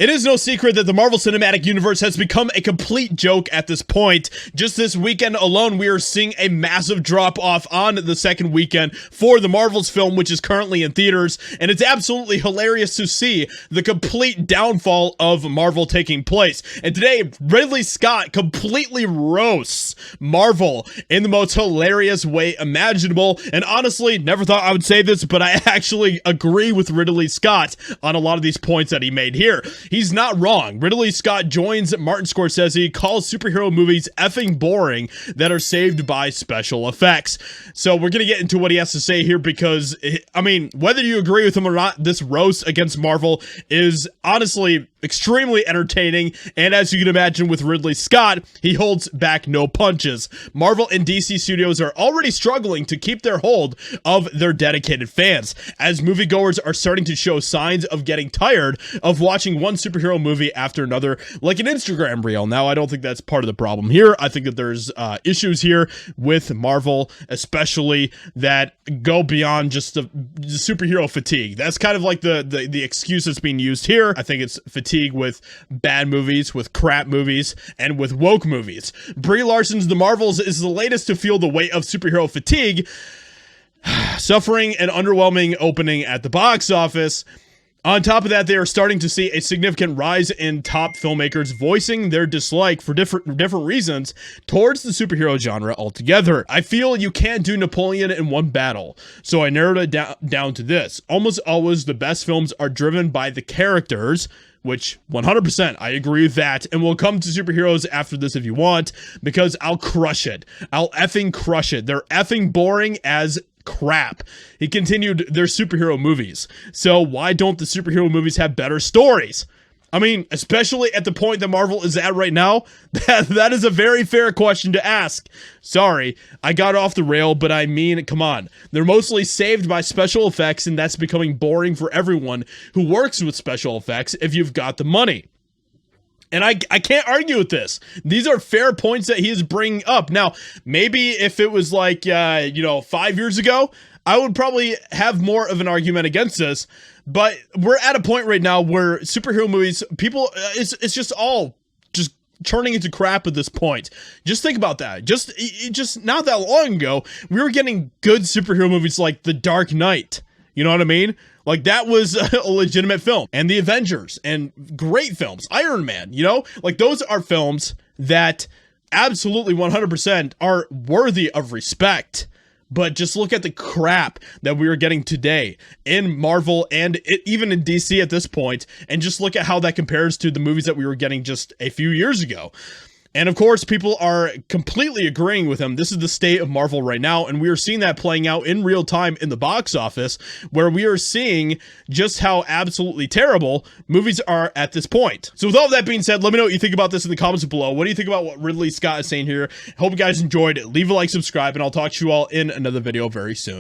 It is no secret that the Marvel Cinematic Universe has become a complete joke at this point. Just this weekend alone, we are seeing a massive drop-off on the second weekend for the Marvel's film, which is currently in theaters, and it's absolutely hilarious to see the complete downfall of Marvel taking place. And today, Ridley Scott completely roasts Marvel in the most hilarious way imaginable, and honestly, never thought I would say this, but I actually agree with Ridley Scott on a lot of these points that he made here. He's not wrong. Ridley Scott joins Martin Scorsese, calls superhero movies effing boring that are saved by special effects. So we're going to get into what he has to say here because, I mean, whether you agree with him or not, this roast against Marvel is honestly extremely entertaining, and as you can imagine with Ridley Scott, he holds back no punches. Marvel and DC Studios are already struggling to keep their hold of their dedicated fans, as moviegoers are starting to show signs of getting tired of watching one superhero movie after another, like an Instagram reel. Now, I don't think that's part of the problem here. I think that there's issues here with Marvel, especially that go beyond just the superhero fatigue. That's kind of like the excuse that's being used here. I think it's fatigue with bad movies, with crap movies, and with woke movies. Brie Larson's The Marvels is the latest to feel the weight of superhero fatigue, suffering an underwhelming opening at the box office. On top of that, they are starting to see a significant rise in top filmmakers voicing their dislike for different reasons towards the superhero genre altogether. I feel you can't do Napoleon in one battle, so I narrowed it down to this. Almost always the best films are driven by the characters, which 100% I agree with that, and we'll come to superheroes after this if you want, because I'll crush it. I'll effing crush it. They're effing boring as crap. He continued, their superhero movies. So why don't the superhero movies have better stories? I mean, especially at the point that Marvel is at right now, that is a very fair question to ask. Sorry, I got off the rail, but I mean, come on. They're mostly saved by special effects, and that's becoming boring for everyone who works with special effects if you've got the money. And I can't argue with this. These are fair points that he is bringing up. Now, maybe if it was like, 5 years ago, I would probably have more of an argument against this. But we're at a point right now where superhero movies, people, it's just all just turning into crap at this point. Just think about that. Just not that long ago, we were getting good superhero movies like The Dark Knight. You know what I mean? Like, that was a legitimate film. And The Avengers, and great films. Iron Man, like, those are films that absolutely 100% are worthy of respect. But just look at the crap that we are getting today in Marvel and even in DC at this point, and just look at how that compares to the movies that we were getting just a few years ago. And of course, people are completely agreeing with him. This is the state of Marvel right now, and we are seeing that playing out in real time in the box office, where we are seeing just how absolutely terrible movies are at this point. So with all that being said, let me know what you think about this in the comments below. What do you think about what Ridley Scott is saying here? Hope you guys enjoyed it. Leave a like, subscribe, and I'll talk to you all in another video very soon.